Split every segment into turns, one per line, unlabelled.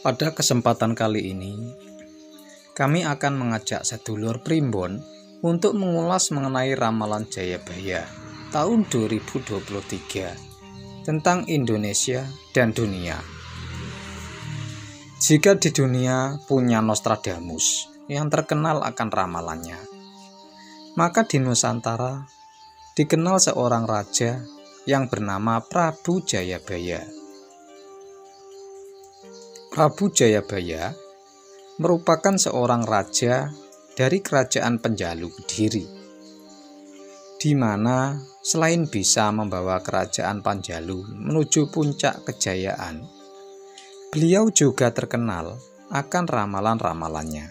Pada kesempatan kali ini, kami akan mengajak sedulur Primbon untuk mengulas mengenai ramalan Jayabaya tahun 2023 tentang Indonesia dan dunia. Jika di dunia punya Nostradamus yang terkenal akan ramalannya, maka di Nusantara dikenal seorang raja yang bernama Prabu Jayabaya. Prabu Jayabaya merupakan seorang raja dari kerajaan Penjalu Kediri, di mana selain bisa membawa kerajaan Panjalu menuju puncak kejayaan, beliau juga terkenal akan ramalan-ramalannya.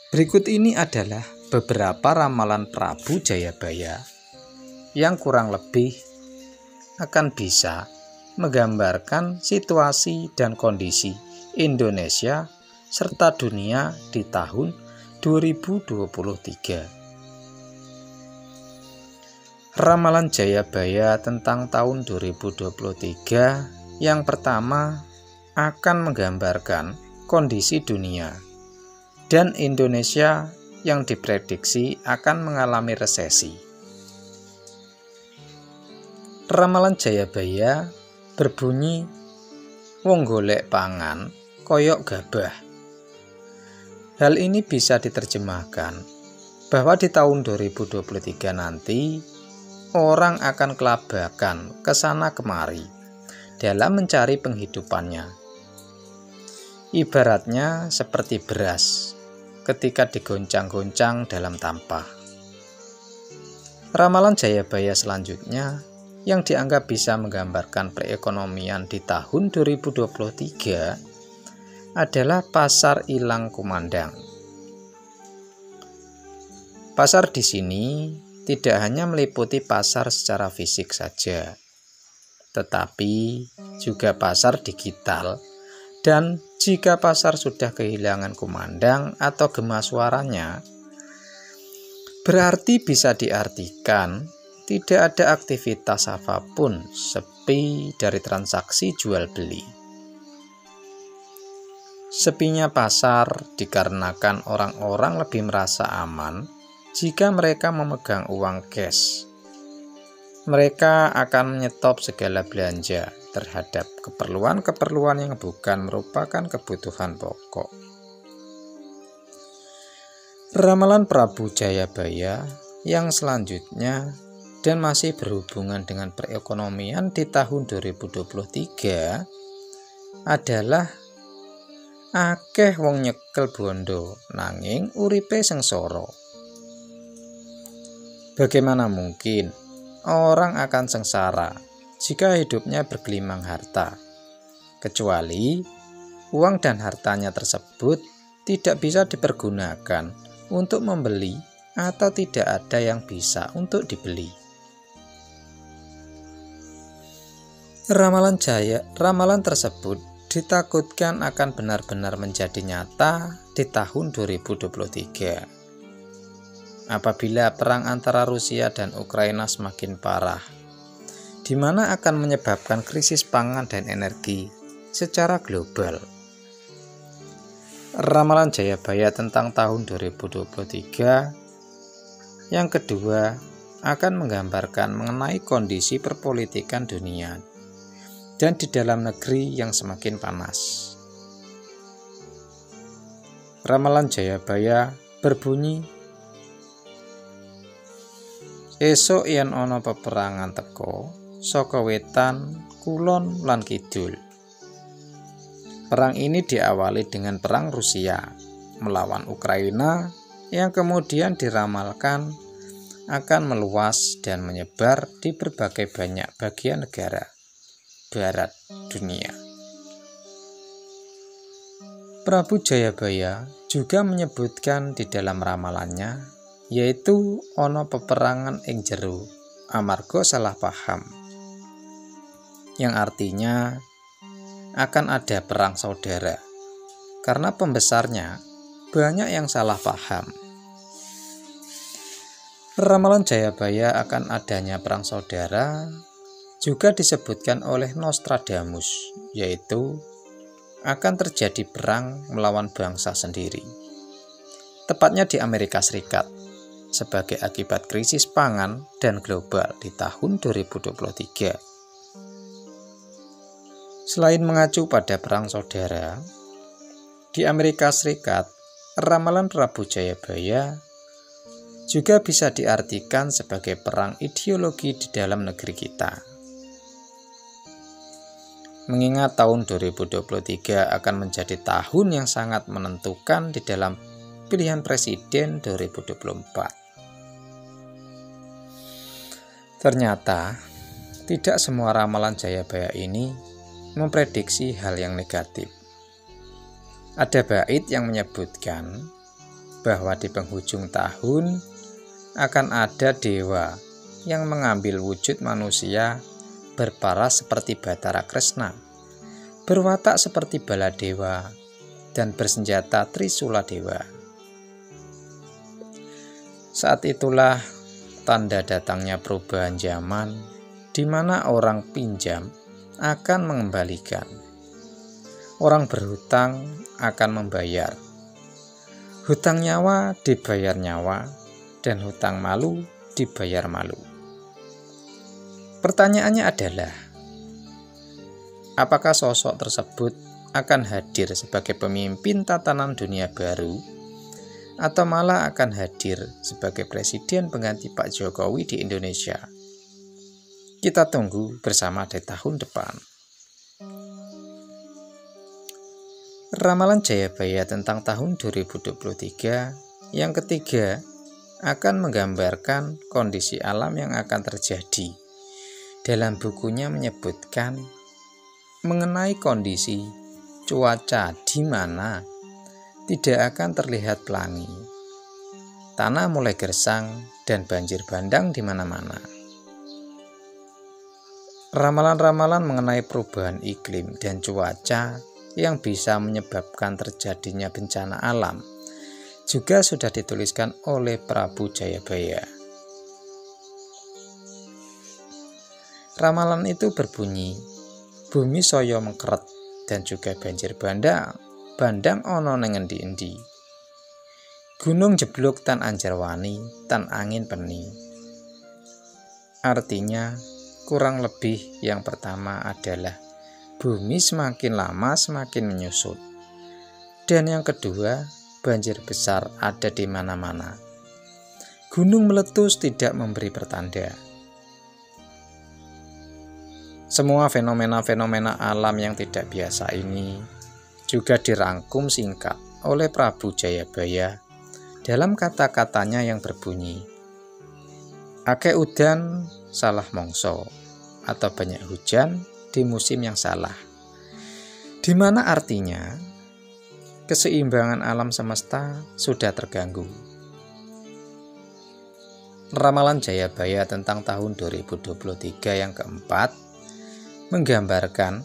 Berikut ini adalah beberapa ramalan Prabu Jayabaya yang kurang lebih akan bisa menggambarkan situasi dan kondisi Indonesia serta dunia di tahun 2023. Ramalan Jayabaya tentang tahun 2023 yang pertama akan menggambarkan kondisi dunia dan Indonesia yang diprediksi akan mengalami resesi. Ramalan Jayabaya berbunyi, wong golek pangan koyok gabah. Hal ini bisa diterjemahkan bahwa di tahun 2023 nanti orang akan kelabakan ke sana kemari dalam mencari penghidupannya. Ibaratnya seperti beras ketika digoncang-goncang dalam tampah. Ramalan Jayabaya selanjutnya yang dianggap bisa menggambarkan perekonomian di tahun 2023 adalah pasar ilang kumandang. Pasar di sini tidak hanya meliputi pasar secara fisik saja, tetapi juga pasar digital, dan jika pasar sudah kehilangan kumandang atau gema suaranya, berarti bisa diartikan tidak ada aktivitas apapun, sepi dari transaksi jual beli. Sepinya pasar dikarenakan orang-orang lebih merasa aman jika mereka memegang uang cash. Mereka akan menyetop segala belanja terhadap keperluan-keperluan yang bukan merupakan kebutuhan pokok. Ramalan Prabu Jayabaya yang selanjutnya dan masih berhubungan dengan perekonomian di tahun 2023 adalah akeh wong nyekel bondo nanging uripe sengsara. Bagaimana mungkin orang akan sengsara jika hidupnya bergelimang harta, kecuali uang dan hartanya tersebut tidak bisa dipergunakan untuk membeli atau tidak ada yang bisa untuk dibeli. Ramalan tersebut ditakutkan akan benar-benar menjadi nyata di tahun 2023 apabila perang antara Rusia dan Ukraina semakin parah, di mana akan menyebabkan krisis pangan dan energi secara global. Ramalan Jayabaya tentang tahun 2023 yang kedua akan menggambarkan mengenai kondisi perpolitikan dunia dan di dalam negeri yang semakin panas. Ramalan Jayabaya berbunyi, esuk yen ana peperangan teka saka wetan, kulon lan kidul. Perang ini diawali dengan perang Rusia melawan Ukraina yang kemudian diramalkan akan meluas dan menyebar di berbagai banyak bagian negara barat dunia. Prabu Jayabaya juga menyebutkan di dalam ramalannya, yaitu ono peperangan ing jero amarga salah paham, yang artinya akan ada perang saudara karena pembesarnya banyak yang salah paham. Ramalan Jayabaya akan adanya perang saudara juga disebutkan oleh Nostradamus, yaitu akan terjadi perang melawan bangsa sendiri, tepatnya di Amerika Serikat, sebagai akibat krisis pangan dan global di tahun 2023. Selain mengacu pada perang saudara, di Amerika Serikat, ramalan Prabu Jayabaya juga bisa diartikan sebagai perang ideologi di dalam negeri kita. Mengingat tahun 2023 akan menjadi tahun yang sangat menentukan di dalam pilihan presiden 2024. Ternyata, tidak semua ramalan Jayabaya ini memprediksi hal yang negatif. Ada bait yang menyebutkan bahwa di penghujung tahun akan ada dewa yang mengambil wujud manusia berparas seperti Batara Kresna, berwatak seperti Baladewa, dan bersenjata Trisula Dewa. Saat itulah tanda datangnya perubahan zaman, di mana orang pinjam akan mengembalikan, orang berhutang akan membayar, hutang nyawa dibayar nyawa, dan hutang malu dibayar malu. Pertanyaannya adalah, apakah sosok tersebut akan hadir sebagai pemimpin tatanan dunia baru, atau malah akan hadir sebagai presiden pengganti Pak Jokowi di Indonesia? Kita tunggu bersama di tahun depan. Ramalan Jayabaya tentang tahun 2023 yang ketiga akan menggambarkan kondisi alam yang akan terjadi. Dalam bukunya menyebutkan mengenai kondisi cuaca di mana tidak akan terlihat pelangi, tanah mulai gersang dan banjir bandang di mana-mana. Ramalan-ramalan mengenai perubahan iklim dan cuaca yang bisa menyebabkan terjadinya bencana alam juga sudah dituliskan oleh Prabu Jayabaya. Ramalan itu berbunyi, bumi saya mengkeret dan juga banjir bandang ono neng endi-endi. Gunung jeblok tan anjarwani tan angin peni. Artinya, kurang lebih yang pertama adalah bumi semakin lama semakin menyusut. Dan yang kedua, banjir besar ada di mana-mana. Gunung meletus tidak memberi pertanda. Semua fenomena-fenomena alam yang tidak biasa ini juga dirangkum singkat oleh Prabu Jayabaya dalam kata-katanya yang berbunyi, "Akeh udan salah mongso," atau banyak hujan di musim yang salah, di mana artinya keseimbangan alam semesta sudah terganggu. Ramalan Jayabaya tentang tahun 2023 yang keempat menggambarkan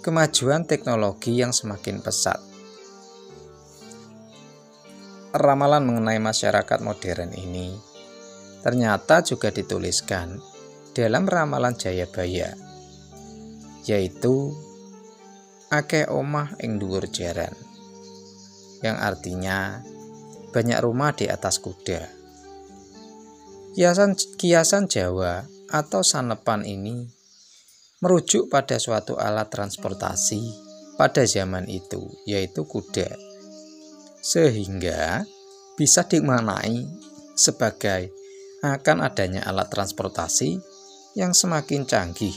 kemajuan teknologi yang semakin pesat. Ramalan mengenai masyarakat modern ini ternyata juga dituliskan dalam ramalan Jayabaya, yaitu akeh omah ing dhuwur jaran, yang artinya banyak rumah di atas kuda. Kiasan Jawa atau sanepan ini merujuk pada suatu alat transportasi pada zaman itu, yaitu kuda, sehingga bisa dimaknai sebagai akan adanya alat transportasi yang semakin canggih,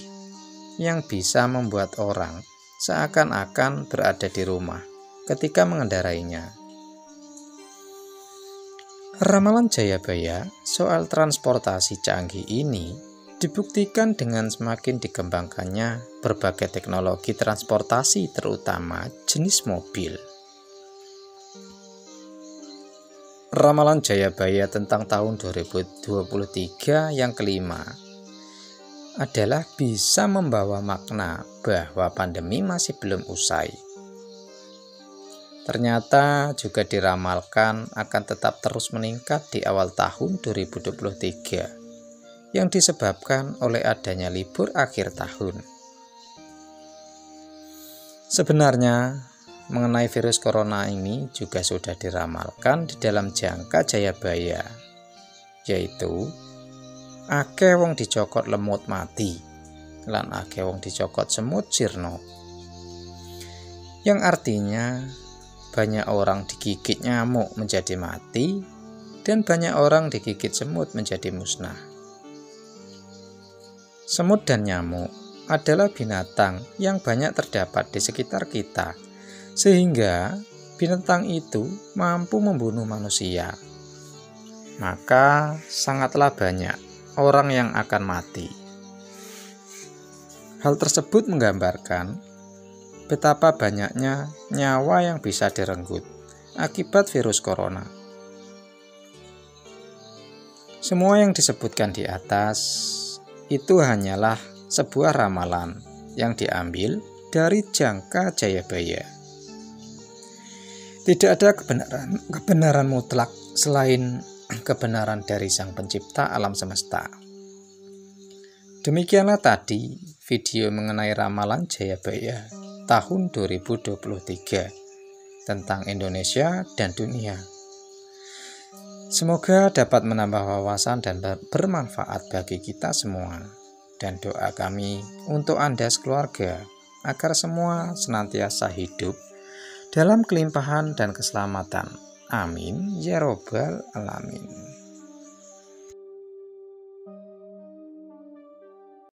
yang bisa membuat orang seakan-akan berada di rumah ketika mengendarainya. Ramalan Jayabaya soal transportasi canggih ini dibuktikan dengan semakin dikembangkannya berbagai teknologi transportasi, terutama jenis mobil. Ramalan Jayabaya tentang tahun 2023 yang kelima adalah bisa membawa makna bahwa pandemi masih belum usai. Ternyata juga diramalkan akan tetap terus meningkat di awal tahun 2023, yang disebabkan oleh adanya libur akhir tahun. Sebenarnya, mengenai virus corona ini juga sudah diramalkan di dalam jangka Jayabaya, yaitu akeh wong dicokot lemut mati, lan akeh wong dicokot semut sirna. Yang artinya banyak orang digigit nyamuk menjadi mati, dan banyak orang digigit semut menjadi musnah. Semut dan nyamuk adalah binatang yang banyak terdapat di sekitar kita, sehingga binatang itu mampu membunuh manusia. Maka sangatlah banyak orang yang akan mati. Hal tersebut menggambarkan betapa banyaknya nyawa yang bisa direnggut akibat virus corona. Semua yang disebutkan di atas itu hanyalah sebuah ramalan yang diambil dari jangka Jayabaya. Tidak ada kebenaran mutlak selain kebenaran dari Sang Pencipta alam semesta. Demikianlah tadi video mengenai ramalan Jayabaya tahun 2023 tentang Indonesia dan dunia. Semoga dapat menambah wawasan dan bermanfaat bagi kita semua. Dan doa kami untuk Anda sekeluarga, agar semua senantiasa hidup dalam kelimpahan dan keselamatan. Amin ya robbal alamin.